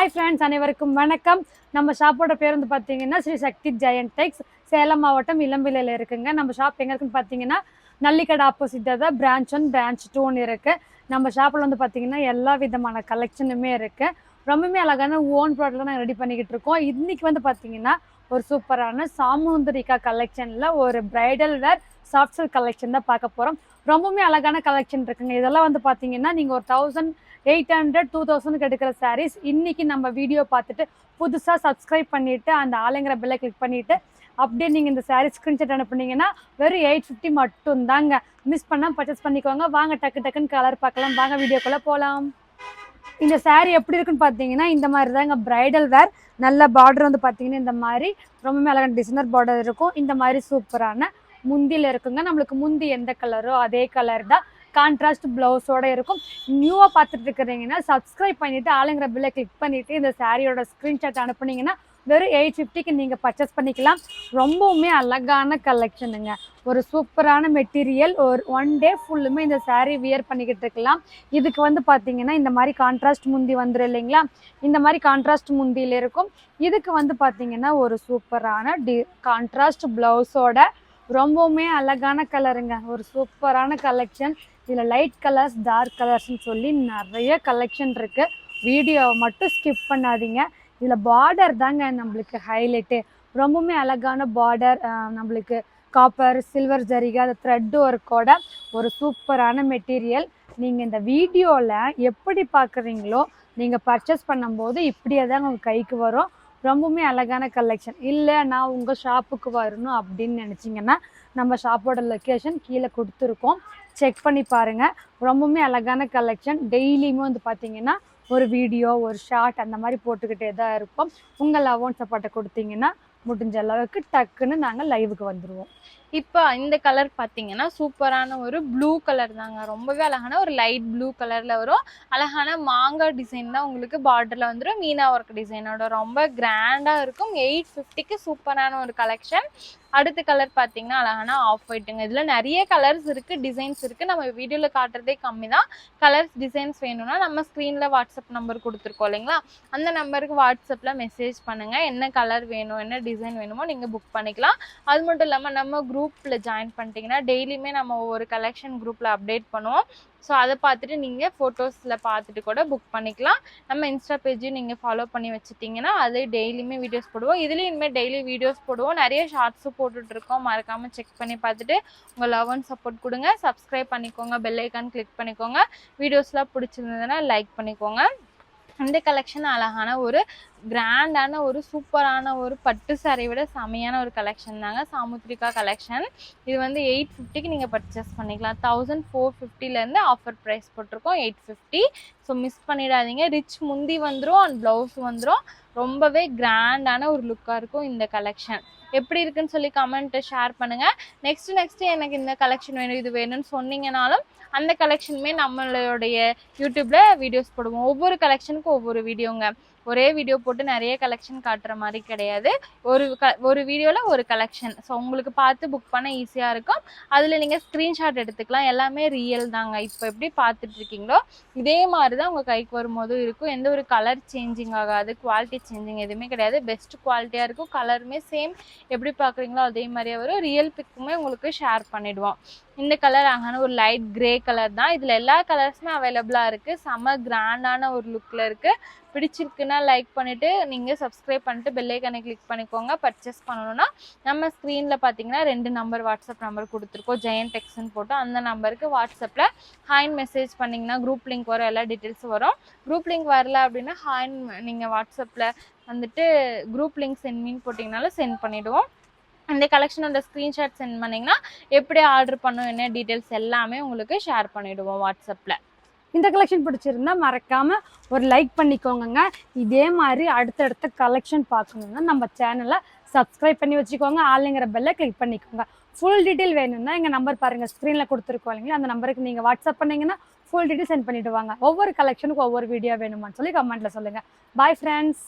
Hi friends, அனைவருக்கும் வணக்கம். நம்ம ஷாப்போட பேர் வந்து பார்த்தீங்கன்னா ஸ்ரீ சக்தி ஜெயண்ட் டெக்ஸ், சேலம் மாவட்டம் இளம்பிள்ளையில் இருக்குங்க. நம்ம ஷாப் எங்கே இருக்குன்னு பார்த்தீங்கன்னா நல்லிக்கடை ஆப்போசிட்டாக தான் பிரான்ச் 1 பிரான்ச் 2 இருக்குது. நம்ம ஷாப்பில் வந்து பார்த்தீங்கன்னா எல்லா விதமான கலெக்ஷனுமே இருக்குது. ரொம்பவுமே அழகான ஓன் ப்ராடக்ட் நாங்கள் ரெடி பண்ணிக்கிட்டு இருக்கோம். இன்றைக்கி வந்து பார்த்தீங்கன்னா ஒரு சூப்பரான சாமுந்திரிகா கலெக்ஷனில் ஒரு பிரைடல் வேர் சாஃப்ட் சில்க் கலெக்ஷன் தான் பார்க்க போகிறோம். ரொம்பவுமே அழகான கலெக்ஷன் இருக்குங்க. இதெல்லாம் வந்து பார்த்தீங்கன்னா நீங்கள் ஒரு 1800 2000 எடுக்கிற சாரீஸ் இன்னைக்கு நம்ம வீடியோ பார்த்துட்டு புதுசாக சப்ஸ்கிரைப் பண்ணிவிட்டு அந்த ஆளுங்கிற பெல்லை கிளிக் பண்ணிவிட்டு அப்படியே நீங்கள் இந்த சாரீ ஸ்க்ரீன்ஷாட் அனுப்புனீங்கன்னா வெறும் 850 மட்டும் தாங்க. மிஸ் பண்ணால் பர்ச்சேஸ் பண்ணிக்கோங்க. வாங்க டக்கு டக்குன்னு கலர் பார்க்கலாம். வாங்க வீடியோக்குள்ளே போகலாம். இந்த சாரீ எப்படி இருக்குன்னு பார்த்தீங்கன்னா இந்த மாதிரி தாங்க பிரைடல் வேர். நல்ல பார்டர் வந்து பார்த்தீங்கன்னா இந்த மாதிரி ரொம்பவே அழகான டிசைனர் பார்டர் இருக்கும். இந்த மாதிரி சூப்பரான முந்தியில் இருக்குங்க. நம்மளுக்கு முந்தி எந்த கலரோ அதே கலர் தான். கான்ட்ராஸ்ட் ப்ளவுஸோட இருக்கும். நியூவாக பார்த்துட்டு இருக்கிறீங்கன்னா சப்ஸ்கிரைப் பண்ணிவிட்டு ஆளுங்கிற பில்லை கிளிக் பண்ணிவிட்டு இந்த சாரியோட ஸ்க்ரீன்ஷாட் அனுப்புனீங்கன்னா வெறும் 850க்கு நீங்கள் பர்ச்சேஸ் பண்ணிக்கலாம். ரொம்பவுமே அழகான கலெக்ஷனுங்க. ஒரு சூப்பரான மெட்டீரியல். ஒரு 1 டே ஃபுல்லுமே இந்த சாரீ வியர் பண்ணிக்கிட்டு இருக்கலாம். இதுக்கு வந்து பார்த்தீங்கன்னா இந்த மாதிரி கான்ட்ராஸ்ட் முந்தி வந்துடும் இல்லைங்களா? இந்த மாதிரி கான்ட்ராஸ்ட் முந்தியில் இருக்கும். இதுக்கு வந்து பார்த்தீங்கன்னா ஒரு சூப்பரான கான்ட்ராஸ்ட் ப்ளவுஸோட ரொம்பவுமே அழகான கலருங்க. ஒரு சூப்பரான கலெக்ஷன். இதில் லைட் கலர்ஸ் டார்க் கலர்ஸ்ன்னு சொல்லி நிறைய கலெக்ஷன் இருக்குது. வீடியோவை மட்டும் ஸ்கிப் பண்ணாதீங்க. இதில் பார்டர் தாங்க நம்மளுக்கு ஹைலைட்டு. ரொம்பவுமே அழகான பார்டர். நம்மளுக்கு காப்பர் சில்வர் ஜரிகை அந்த த்ரெட் ஒர்க்கோட ஒரு சூப்பரான மெட்டீரியல். நீங்கள் இந்த வீடியோவில் எப்படி பார்க்குறீங்களோ நீங்கள் பர்ச்சேஸ் பண்ணும்போது இப்படியே தான் உங்கள் கைக்கு வரும். ரொம்பவுமே அழகான கலெக்ஷன். இல்லை நான் உங்கள் ஷாப்புக்கு வரணும் அப்படின்னு நினச்சிங்கன்னா நம்ம ஷாப்போட லொக்கேஷன் கீழே கொடுத்துருக்கோம். செக் பண்ணி பாருங்கள். ரொம்பவுமே அழகான கலெக்ஷன். டெய்லியுமே வந்து பார்த்தீங்கன்னா ஒரு வீடியோ ஒரு ஷார்ட் அந்த மாதிரி போட்டுக்கிட்டே தான் இருப்போம். உங்கள் லவ் அண்ட் சப்போர்ட்டை கொடுத்தீங்கன்னா முடிஞ்ச அளவுக்கு டக்குன்னு நாங்கள் லைவுக்கு வந்துடுவோம். இப்போ இந்த கலர் பார்த்தீங்கன்னா சூப்பரான ஒரு ப்ளூ கலர் தாங்க. ரொம்பவே அழகான ஒரு லைட் ப்ளூ கலரில் வரும். அழகான மாங்காய் டிசைன் தான் உங்களுக்கு பார்டரில் வந்துடும். மீனா ஒர்க் டிசைனோட ரொம்ப கிராண்டாக இருக்கும். 850க்கு சூப்பரான ஒரு கலெக்ஷன். அடுத்த கலர் பார்த்தீங்கன்னா அழகான ஆஃப் ஒயிட்டுங்க. இதில் நிறைய கலர்ஸ் இருக்குது, டிசைன்ஸ் இருக்குது. நம்ம வீடியோவில் காட்டுறதே கம்மி தான். கலர்ஸ் டிசைன்ஸ் வேணும்னா நம்ம ஸ்க்ரீனில் வாட்ஸ்அப் நம்பர் கொடுத்துருக்கோம் இல்லைங்களா? அந்த நம்பருக்கு வாட்ஸ்அப்பில் மெசேஜ் பண்ணுங்கள். என்ன கலர் வேணும் என்ன டிசைன் வேணுமோ நீங்கள் புக் பண்ணிக்கலாம். அது மட்டும் இல்லாமல் நம்ம குரூப்பில் ஜாயின் பண்ணிட்டீங்கன்னா டெய்லியுமே நம்ம ஒவ்வொரு கலெக்ஷன் குரூப்பில் அப்டேட் பண்ணுவோம். ஸோ அதை பார்த்துட்டு நீங்கள் ஃபோட்டோஸில் பார்த்துட்டு கூட புக் பண்ணிக்கலாம். நம்ம இன்ஸ்டா பேஜையும் நீங்கள் ஃபாலோ பண்ணி வச்சுட்டிங்கன்னா அது டெய்லியுமே வீடியோஸ் போடுவோம். இதுலேயும் இனிமேல் டெய்லி வீடியோஸ் போடுவோம். நிறைய ஷார்ட்ஸும் போட்டுட்ருக்கோம். மறக்காமல் செக் பண்ணி பார்த்துட்டு உங்கள் லவ் அண்ட் சப்போர்ட் கொடுங்க. சப்ஸ்கிரைப் பண்ணிக்கோங்க. பெல் ஐக்கான் கிளிக் பண்ணிக்கோங்க. வீடியோஸ்லாம் பிடிச்சிருந்ததுன்னா லைக் பண்ணிக்கோங்க. இந்த கலெக்ஷன் அழகான ஒரு கிராண்டான ஒரு சூப்பரான ஒரு பட்டு சாரியை விட செமையான ஒரு கலெக்ஷன் தாங்க. சாமுத்ரிகா கலெக்ஷன். இது வந்து 850க்கு நீங்கள் பர்ச்சேஸ் பண்ணிக்கலாம். 1450லேருந்து ஆஃபர் ப்ரைஸ் போட்டிருக்கோம் 850. ஸோ மிஸ் பண்ணிடாதீங்க. ரிச் முந்தி வந்துடும் அண்ட் ப்ளவுஸ் வந்துடும். ரொம்பவே கிராண்டான ஒரு லுக்காக இருக்கும் இந்த கலெக்ஷன். எப்படி இருக்குன்னு சொல்லி கமெண்ட்டை ஷேர் பண்ணுங்கள். நெக்ஸ்ட் எனக்கு இந்த கலெக்ஷன் வேணும் இது வேணும்னு சொன்னீங்கனாலும் அந்த கலெக்ஷனுமே நம்மளுடைய யூடியூப்பில் வீடியோஸ் போடுவோம். ஒவ்வொரு கலெக்ஷனுக்கும் ஒவ்வொரு வீடியோங்க. ஒரே வீடியோ போட்டு நிறைய கலெக்ஷன் காட்டுற மாதிரி கிடையாது. ஒரு வீடியோவில் ஒரு கலெக்ஷன். ஸோ உங்களுக்கு பார்த்து புக் பண்ண ஈஸியாக இருக்கும். அதில் நீங்கள் ஸ்க்ரீன்ஷாட் எடுத்துக்கலாம். எல்லாமே ரியல் தாங்க. இப்போ எப்படி பார்த்துட்டு இருக்கீங்களோ இதே மாதிரி தான் உங்கள் கைக்கு வரும்போதும் இருக்கும். எந்த ஒரு கலர் சேஞ்சிங் ஆகாது. குவாலிட்டி சேஞ்சிங் எதுவுமே கிடையாது. பெஸ்ட் குவாலிட்டியாக இருக்கும். கலருமே சேம் எப்படி பார்க்குறீங்களோ அதே மாதிரியே வரும். ரியல் பிக்குமே உங்களுக்கு ஷேர் பண்ணிவிடுவோம். இந்த கலர் ஆகான ஒரு லைட் கிரே கலர் தான். இதில் எல்லா கலர்ஸுமே அவைலபிளாக இருக்குது. செம்ம கிராண்டான ஒரு லுக்கில் இருக்குது. பிடிச்சிருக்குன்னா லைக் பண்ணிவிட்டு நீங்கள் சப்ஸ்கிரைப் பண்ணிட்டு பெல் ஐக்கானை கிளிக் பண்ணிக்கோங்க. பர்ச்சேஸ் பண்ணணுன்னா நம்ம ஸ்க்ரீனில் பார்த்தீங்கன்னா 2 நம்பர் வாட்ஸ்அப் நம்பர் கொடுத்துருக்கோம். ஜெயண்ட் டெக்ஸ்ன்னு போட்டு அந்த நம்பருக்கு வாட்ஸ்அப்பில் ஹாய்ன்னு மெசேஜ் பண்ணிங்கன்னா குரூப் லிங்க் வரும். எல்லா டீட்டெயில்ஸும் வரும். குரூப் லிங்க் வரல அப்படின்னா ஹாய்ன்னு நீங்கள் வாட்ஸ்அப்பில் வந்துட்டு குரூப் லிங்க் சென்ட் மீன் போட்டிங்கனாலும் சென்ட் பண்ணிவிடுவோம். இந்த கலெக்ஷனோட ஸ்க்ரீன்ஷாட் சென்ட் பண்ணிங்கன்னா எப்படி ஆர்டர் பண்ணணும் என்ன டீட்டெயில்ஸ் எல்லாமே உங்களுக்கு ஷேர் பண்ணிவிடுவோம் வாட்ஸ்அப்பில். இந்த கலெக்ஷன் பிடிச்சிருந்தா மறக்காமல் ஒரு லைக் பண்ணிக்கோங்க. இதே மாதிரி அடுத்தடுத்த கலெக்ஷன் பார்க்கணுன்னா நம்ம சேனலை சப்ஸ்கிரைப் பண்ணி வச்சுக்கோங்க. ஆளுங்கிற பெல்லை கிளிக் பண்ணிக்கோங்க. ஃபுல் டீட்டெயில் வேணும்னா எங்கள் நம்பர் பாருங்கள் ஸ்க்ரீனில் கொடுத்துருக்கோம் இல்லைங்களா? அந்த நம்பருக்கு நீங்கள் வாட்ஸ்அப் பண்ணிங்கன்னா ஃபுல் டீட்டெயில் சென்ட் பண்ணிவிடுவாங்க. ஒவ்வொரு கலெக்ஷனுக்கு ஒவ்வொரு வீடியோ வேணுமான்னு சொல்லி கமெண்ட்டில் சொல்லுங்கள். Bye friends.